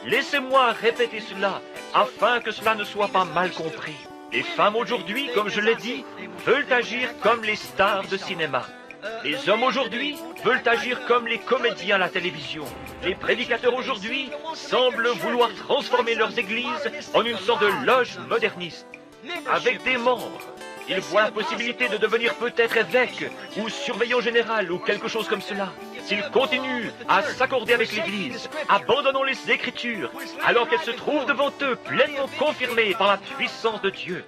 Laissez-moi répéter cela, afin que cela ne soit pas mal compris. Les femmes aujourd'hui, comme je l'ai dit, veulent agir comme les stars de cinéma. Les hommes aujourd'hui veulent agir comme les comédiens à la télévision. Les prédicateurs aujourd'hui semblent vouloir transformer leurs églises en une sorte de loge moderniste, avec des membres. Ils voient la possibilité de devenir peut-être évêque ou surveillant général ou quelque chose comme cela. S'ils continuent à s'accorder avec l'Église, abandonnant les Écritures, alors qu'elles se trouvent devant eux pleinement confirmées par la puissance de Dieu.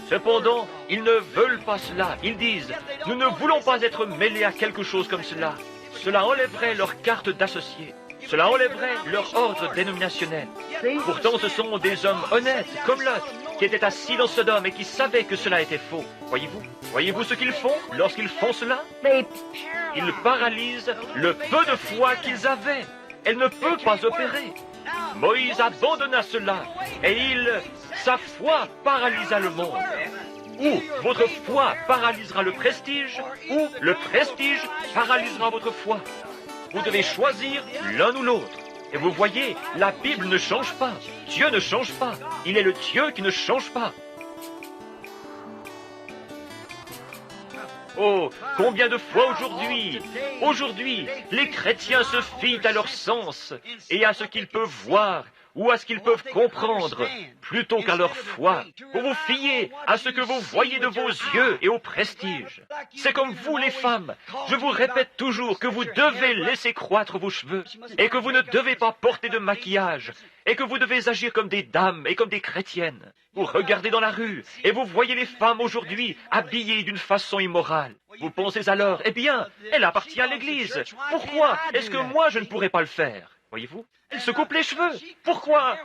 Cependant, ils ne veulent pas cela. Ils disent, nous ne voulons pas être mêlés à quelque chose comme cela. Cela enlèverait leur carte d'associés. Cela enlèverait leur ordre dénominationnel. Pourtant, ce sont des hommes honnêtes, comme Lot, qui étaient assis dans Sodome et qui savaient que cela était faux. Voyez-vous? Voyez-vous ce qu'ils font lorsqu'ils font cela? Ils paralysent le peu de foi qu'ils avaient. Elle ne peut pas opérer. Moïse abandonna cela et sa foi paralysa le monde. Ou votre foi paralysera le prestige, ou le prestige paralysera votre foi. Vous devez choisir l'un ou l'autre. Et vous voyez, la Bible ne change pas. Dieu ne change pas. Il est le Dieu qui ne change pas. Oh, combien de fois aujourd'hui, les chrétiens se fient à leur sens et à ce qu'ils peuvent voir ou à ce qu'ils peuvent comprendre, plutôt qu'à leur foi. Vous vous fiez à ce que vous voyez de vos yeux et au prestige. C'est comme vous, les femmes. Je vous répète toujours que vous devez laisser croître vos cheveux et que vous ne devez pas porter de maquillage et que vous devez agir comme des dames et comme des chrétiennes. Vous regardez dans la rue et vous voyez les femmes aujourd'hui habillées d'une façon immorale. Vous pensez alors, eh bien, elle appartient à l'Église. Pourquoi est-ce que moi je ne pourrais pas le faire? Voyez-vous? Elle se coupe les cheveux. Pourquoi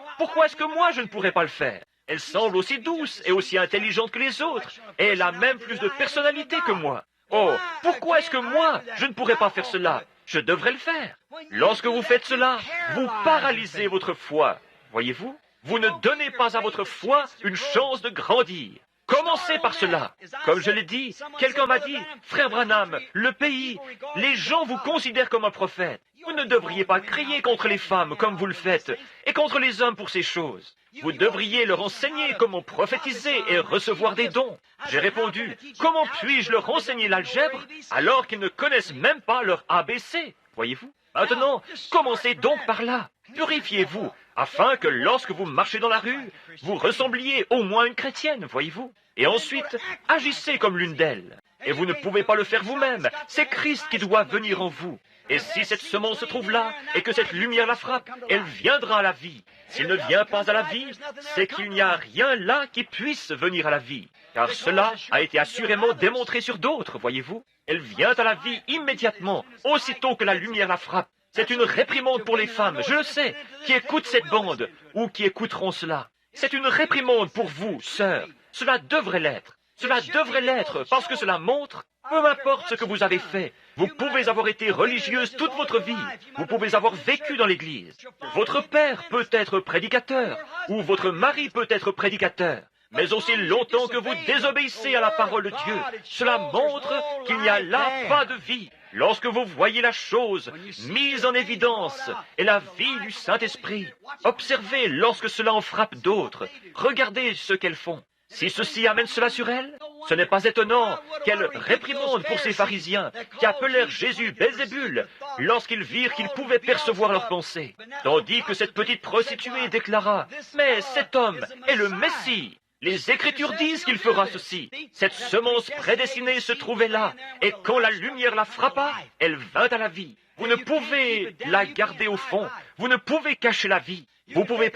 est-ce que moi je ne pourrais pas le faire? Elle semble aussi douce et aussi intelligente que les autres. Et elle a même plus de personnalité que moi. Oh, pourquoi est-ce que moi je ne pourrais pas faire cela? Je devrais le faire. Lorsque vous faites cela, vous paralysez votre foi. Voyez-vous? Vous ne donnez pas à votre foi une chance de grandir. Commencez par cela. Comme je l'ai dit, quelqu'un m'a dit, Frère Branham, le pays, les gens vous considèrent comme un prophète. Vous ne devriez pas crier contre les femmes comme vous le faites, et contre les hommes pour ces choses. Vous devriez leur enseigner comment prophétiser et recevoir des dons. J'ai répondu, comment puis-je leur enseigner l'algèbre alors qu'ils ne connaissent même pas leur ABC? Voyez-vous? Maintenant, commencez donc par là. Purifiez-vous, afin que lorsque vous marchez dans la rue, vous ressembliez au moins à une chrétienne, voyez-vous? Et ensuite, agissez comme l'une d'elles. Et vous ne pouvez pas le faire vous-même. C'est Christ qui doit venir en vous. Et si cette semence se trouve là, et que cette lumière la frappe, elle viendra à la vie. S'il ne vient pas à la vie, c'est qu'il n'y a rien là qui puisse venir à la vie. Car cela a été assurément démontré sur d'autres, voyez-vous. Elle vient à la vie immédiatement, aussitôt que la lumière la frappe. C'est une réprimande pour les femmes, je le sais, qui écoutent cette bande, ou qui écouteront cela. C'est une réprimande pour vous, sœurs. Cela devrait l'être. Cela devrait l'être, parce que cela montre, peu importe ce que vous avez fait, vous pouvez avoir été religieuse toute votre vie, vous pouvez avoir vécu dans l'Église. Votre père peut être prédicateur, ou votre mari peut être prédicateur. Mais aussi longtemps que vous désobéissez à la parole de Dieu, cela montre qu'il n'y a là pas de vie. Lorsque vous voyez la chose mise en évidence et la vie du Saint-Esprit, observez lorsque cela en frappe d'autres, regardez ce qu'elles font. Si ceci amène cela sur elles, ce n'est pas étonnant qu'elles réprimandent pour ces pharisiens qui appelèrent Jésus Belzébul lorsqu'ils virent qu'ils pouvaient percevoir leurs pensées. Tandis que cette petite prostituée déclara « Mais cet homme est le Messie !» Les Écritures disent qu'il fera ceci. Cette semence prédestinée se trouvait là, et quand la lumière la frappa, elle vint à la vie. Vous ne pouvez la garder au fond, vous ne pouvez cacher la vie. Vous pouvez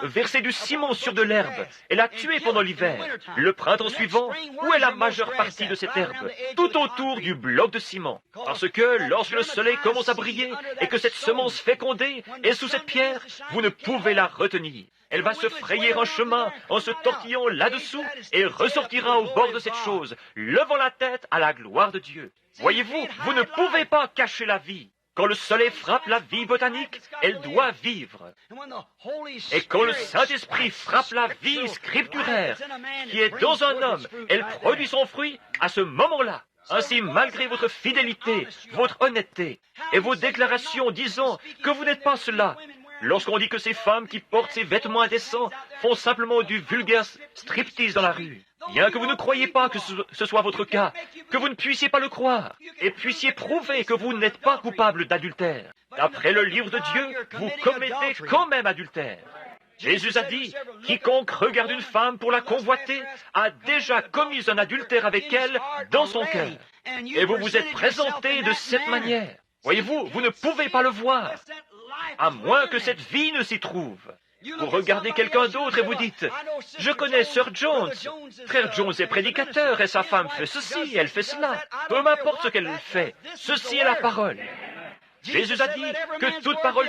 verser du ciment sur de l'herbe et la tuer pendant l'hiver. Le printemps suivant, où est la majeure partie de cette herbe? Tout autour du bloc de ciment. Parce que lorsque le soleil commence à briller et que cette semence fécondée est sous cette pierre, vous ne pouvez la retenir. Elle va se frayer un chemin en se tortillant là-dessous et ressortira au bord de cette chose, levant la tête à la gloire de Dieu. Voyez-vous, vous ne pouvez pas cacher la vie. Quand le soleil frappe la vie botanique, elle doit vivre. Et quand le Saint-Esprit frappe la vie scripturaire qui est dans un homme, elle produit son fruit à ce moment-là. Ainsi, malgré votre fidélité, votre honnêteté et vos déclarations disant que vous n'êtes pas cela, Lorsqu'on dit que ces femmes qui portent ces vêtements indécents font simplement du vulgaire striptease dans la rue, bien que vous ne croyiez pas que ce soit votre cas, que vous ne puissiez pas le croire, et puissiez prouver que vous n'êtes pas coupable d'adultère, d'après le livre de Dieu, vous commettez quand même adultère. Jésus a dit, « Quiconque regarde une femme pour la convoiter a déjà commis un adultère avec elle dans son cœur. » Et vous vous êtes présenté de cette manière. Voyez-vous, vous ne pouvez pas le voir, à moins que cette vie ne s'y trouve. Vous regardez quelqu'un d'autre et vous dites, « Je connais Sir Jones. Frère Jones est prédicateur et sa femme fait ceci, elle fait cela. Peu m'importe ce qu'elle fait, ceci est la parole. » Jésus a dit que toute parole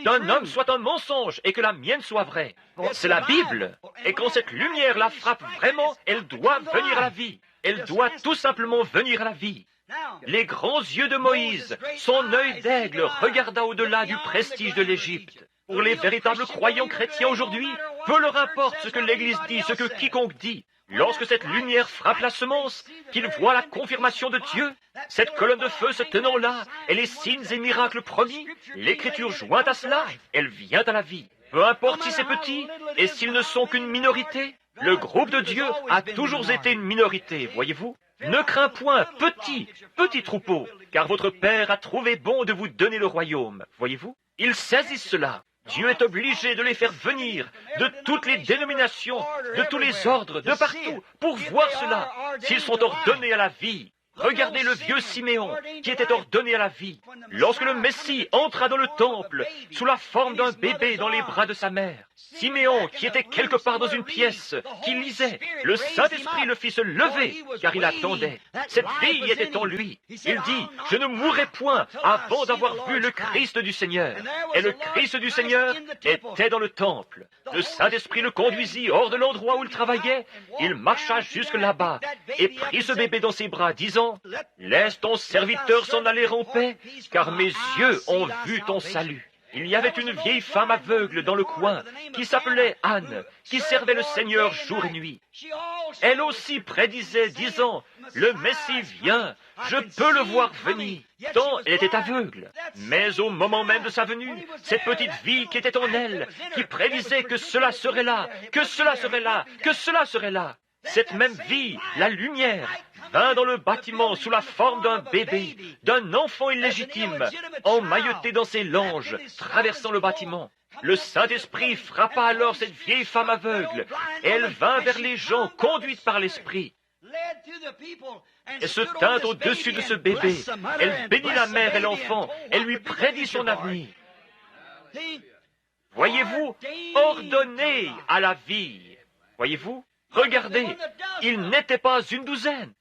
d'un homme soit un mensonge et que la mienne soit vraie. C'est la Bible. Et quand cette lumière la frappe vraiment, elle doit venir à la vie. Elle doit tout simplement venir à la vie. Les grands yeux de Moïse, son œil d'aigle regarda au-delà du prestige de l'Égypte. Pour les véritables croyants chrétiens aujourd'hui, peu leur importe ce que l'Église dit, ce que quiconque dit. Lorsque cette lumière frappe la semence, qu'ils voient la confirmation de Dieu, cette colonne de feu se tenant là, et les signes et miracles promis, l'Écriture jointe à cela, elle vient à la vie. Peu importe si c'est petit, et s'ils ne sont qu'une minorité, le groupe de Dieu a toujours été une minorité, voyez-vous. Ne crains point, petit troupeau, car votre Père a trouvé bon de vous donner le royaume, voyez-vous. Ils saisissent cela. Dieu est obligé de les faire venir de toutes les dénominations, de tous les ordres, de partout, pour voir cela, s'ils sont ordonnés à la vie. Regardez le vieux Siméon, qui était ordonné à la vie. Lorsque le Messie entra dans le temple, sous la forme d'un bébé dans les bras de sa mère, Siméon, qui était quelque part dans une pièce, qui lisait, le Saint-Esprit le fit se lever, car il attendait. Cette vie était en lui. Il dit, « Je ne mourrai point avant d'avoir vu le Christ du Seigneur. » Et le Christ du Seigneur était dans le temple. Le Saint-Esprit le conduisit hors de l'endroit où il travaillait. Il marcha jusque là-bas et prit ce bébé dans ses bras, disant, « Laisse ton serviteur s'en aller en paix, car mes yeux ont vu ton salut. » Il y avait une vieille femme aveugle dans le coin qui s'appelait Anne, qui servait le Seigneur jour et nuit. Elle aussi prédisait, disant, « Le Messie vient, je peux le voir venir. » Tant elle était aveugle. Mais au moment même de sa venue, cette petite vie qui était en elle, qui prédisait que cela serait là, que cela serait là, que cela serait là, cette même vie, la lumière, vint dans le bâtiment sous la forme d'un bébé, d'un enfant illégitime, emmailloté dans ses langes, traversant le bâtiment. Le Saint-Esprit frappa alors cette vieille femme aveugle, et elle vint vers les gens, conduite par l'Esprit. Elle se tint au-dessus de ce bébé, elle bénit la mère et l'enfant, elle lui prédit son avenir. Voyez-vous, ordonné à la vie. Voyez-vous, regardez, il n'était pas une douzaine.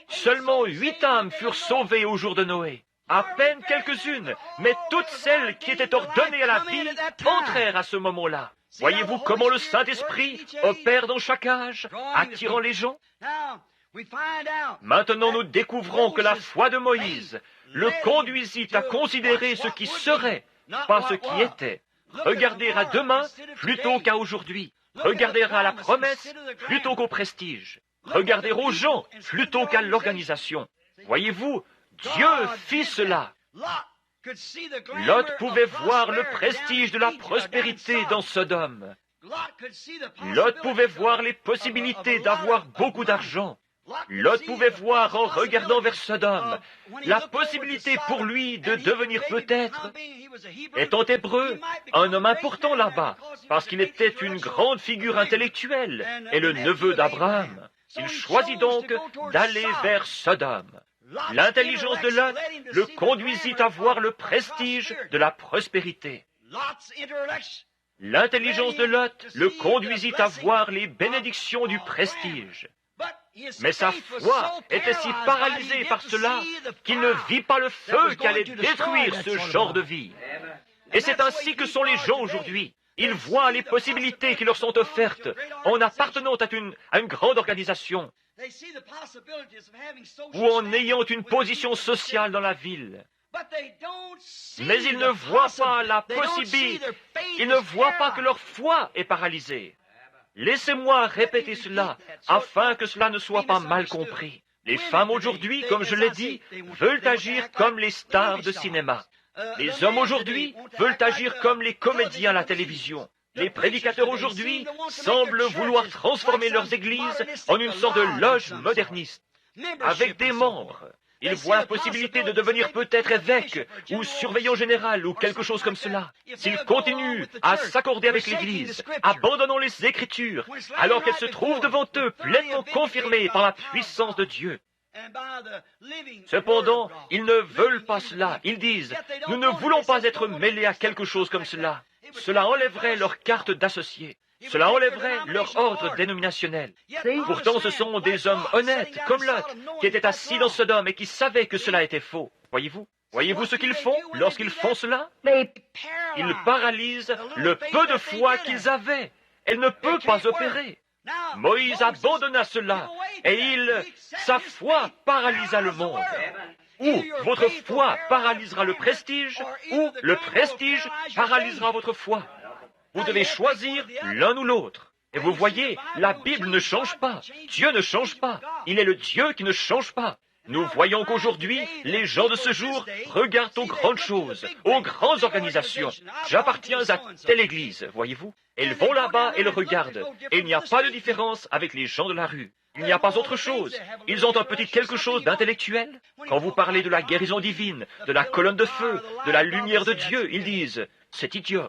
Seulement 8 âmes furent sauvées au jour de Noé. À peine quelques-unes, mais toutes celles qui étaient ordonnées à la vie entrèrent à ce moment-là. Voyez-vous comment le Saint-Esprit opère dans chaque âge, attirant les gens? Maintenant, nous découvrons que la foi de Moïse le conduisit à considérer ce qui serait, pas ce qui était. Regarder à demain plutôt qu'à aujourd'hui. Regarder à la promesse plutôt qu'au prestige. Regarder aux gens plutôt qu'à l'organisation. Voyez-vous, Dieu fit cela. Lot pouvait voir le prestige de la prospérité dans Sodome. Lot pouvait voir les possibilités d'avoir beaucoup d'argent. Lot pouvait voir en regardant vers Sodome la possibilité pour lui de devenir peut-être, étant hébreu, un homme important là-bas, parce qu'il était une grande figure intellectuelle et le neveu d'Abraham. Il choisit donc d'aller vers Sodome. L'intelligence de Lot le conduisit à voir le prestige de la prospérité. L'intelligence de Lot le conduisit à voir les bénédictions du prestige. Mais sa foi était si paralysée par cela qu'il ne vit pas le feu qui allait détruire ce genre de vie. Et c'est ainsi que sont les gens aujourd'hui. Ils voient les possibilités qui leur sont offertes en appartenant à une grande organisation ou en ayant une position sociale dans la ville. Mais ils ne voient pas la possibilité, ils ne voient pas que leur foi est paralysée. Laissez-moi répéter cela, afin que cela ne soit pas mal compris. Les femmes aujourd'hui, comme je l'ai dit, veulent agir comme les stars de cinéma. Les hommes aujourd'hui veulent agir comme les comédiens à la télévision. Les prédicateurs aujourd'hui semblent vouloir transformer leurs églises en une sorte de loge moderniste, avec des membres. Ils voient la possibilité de devenir peut-être évêque ou surveillant général ou quelque chose comme cela. S'ils continuent à s'accorder avec l'Église, abandonnant les Écritures, alors qu'elles se trouvent devant eux pleinement confirmées par la puissance de Dieu. Cependant, ils ne veulent pas cela. Ils disent, nous ne voulons pas être mêlés à quelque chose comme cela. Cela enlèverait leur carte d'associé. Cela enlèverait leur ordre dénominationnel. Pourtant, ce sont des hommes honnêtes, comme Lot, qui étaient assis dans Sodome et qui savaient que cela était faux. Voyez-vous? Voyez-vous ce qu'ils font lorsqu'ils font cela? Ils paralysent le peu de foi qu'ils avaient. Elle ne peut pas opérer. Moïse abandonna cela, et sa foi paralysa le monde. Ou votre foi paralysera le prestige, ou le prestige paralysera votre foi. Vous devez choisir l'un ou l'autre. Et vous voyez, la Bible ne change pas. Dieu ne change pas. Il est le Dieu qui ne change pas. Nous voyons qu'aujourd'hui, les gens de ce jour regardent aux grandes choses, aux grandes organisations. J'appartiens à telle église, voyez-vous. Ils vont là-bas et le regardent. Et il n'y a pas de différence avec les gens de la rue. Il n'y a pas autre chose. Ils ont un petit quelque chose d'intellectuel. Quand vous parlez de la guérison divine, de la colonne de feu, de la lumière de Dieu, ils disent, c'est idiot.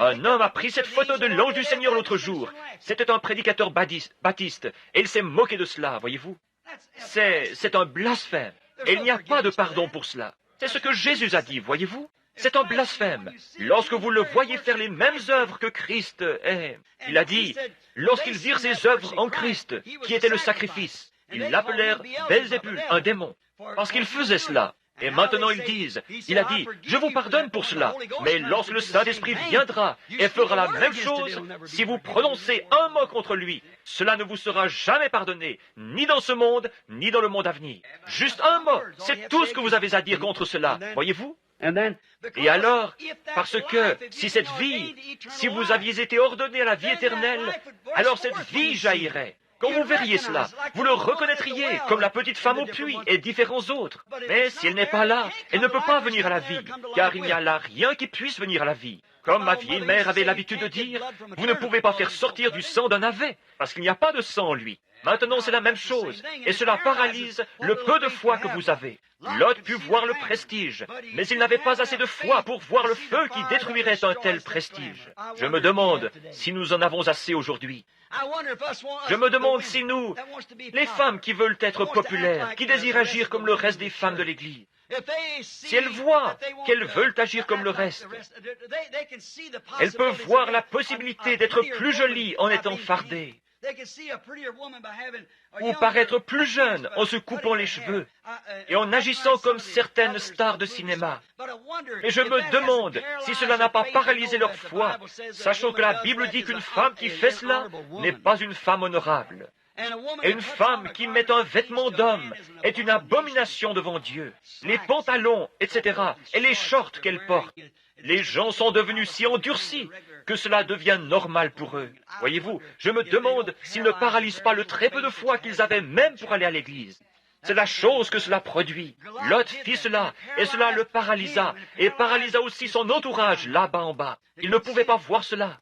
Un homme a pris cette photo de l'ange du Seigneur l'autre jour. C'était un prédicateur baptiste, et il s'est moqué de cela, voyez-vous. C'est un blasphème, et il n'y a pas de pardon pour cela. C'est ce que Jésus a dit, voyez-vous. C'est un blasphème. Lorsque vous le voyez faire les mêmes œuvres que Christ est, il a dit, lorsqu'ils virent ses œuvres en Christ, qui était le sacrifice, ils l'appelèrent Belzébul, un démon, parce qu'il faisait cela. Et maintenant ils disent, il a dit, je vous pardonne pour cela, mais lorsque le Saint-Esprit viendra et fera la même chose, si vous prononcez un mot contre lui, cela ne vous sera jamais pardonné, ni dans ce monde, ni dans le monde à venir. Juste un mot, c'est tout ce que vous avez à dire contre cela, voyez-vous? Et alors, parce que si cette vie, si vous aviez été ordonné à la vie éternelle, alors cette vie jaillirait. Quand vous verriez cela, vous le reconnaîtriez comme la petite femme au puits et différents autres. Mais si elle n'est pas là, elle ne peut pas venir à la vie, car il n'y a là rien qui puisse venir à la vie. Comme ma vieille mère avait l'habitude de dire, vous ne pouvez pas faire sortir du sang d'un navet, parce qu'il n'y a pas de sang en lui. Maintenant, c'est la même chose, et cela paralyse le peu de foi que vous avez. Lot put voir le prestige, mais il n'avait pas assez de foi pour voir le feu qui détruirait un tel prestige. Je me demande si nous en avons assez aujourd'hui. Je me demande si nous, les femmes qui veulent être populaires, qui désirent agir comme le reste des femmes de l'Église, si elles voient qu'elles veulent agir comme le reste, elles peuvent voir la possibilité d'être plus jolies en étant fardées, ou paraître plus jeune en se coupant les cheveux et en agissant comme certaines stars de cinéma. Mais je me demande si cela n'a pas paralysé leur foi, sachant que la Bible dit qu'une femme qui fait cela n'est pas une femme honorable. Et une femme qui met un vêtement d'homme est une abomination devant Dieu. Les pantalons, etc., et les shorts qu'elle porte. Les gens sont devenus si endurcis que cela devient normal pour eux. Voyez-vous, je me demande s'ils ne paralysent pas le très peu de foi qu'ils avaient même pour aller à l'église. C'est la chose que cela produit. Lot fit cela, et cela le paralysa, et paralysa aussi son entourage là-bas en bas. Il ne pouvait pas voir cela.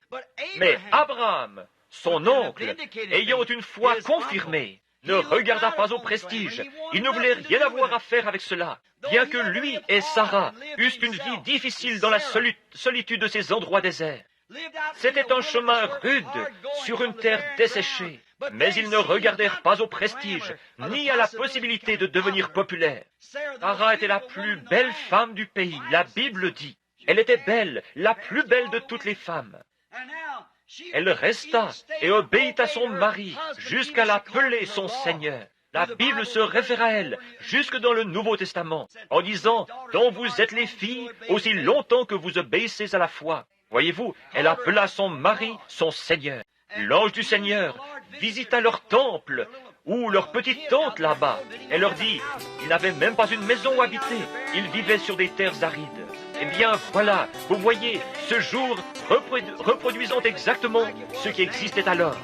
Mais Abraham, son oncle, ayant une foi confirmée, ne regarda pas au prestige. Il ne voulait rien avoir à faire avec cela. Bien que lui et Sarah eussent une vie difficile dans la solitude de ces endroits déserts. C'était un chemin rude sur une terre desséchée. Mais ils ne regardèrent pas au prestige, ni à la possibilité de devenir populaire. Sarah était la plus belle femme du pays, la Bible dit. Elle était belle, la plus belle de toutes les femmes. Elle resta et obéit à son mari jusqu'à l'appeler son Seigneur. La Bible se réfère à elle jusque dans le Nouveau Testament en disant « dont vous êtes les filles aussi longtemps que vous obéissez à la foi ». Voyez-vous, elle appela son mari son Seigneur. L'ange du Seigneur visita leur temple ou leur petite tente là-bas et leur dit « ils n'avaient même pas une maison où habiter, ils vivaient sur des terres arides ». Eh bien, voilà, vous voyez, ce jour reproduisant exactement ce qui existait alors.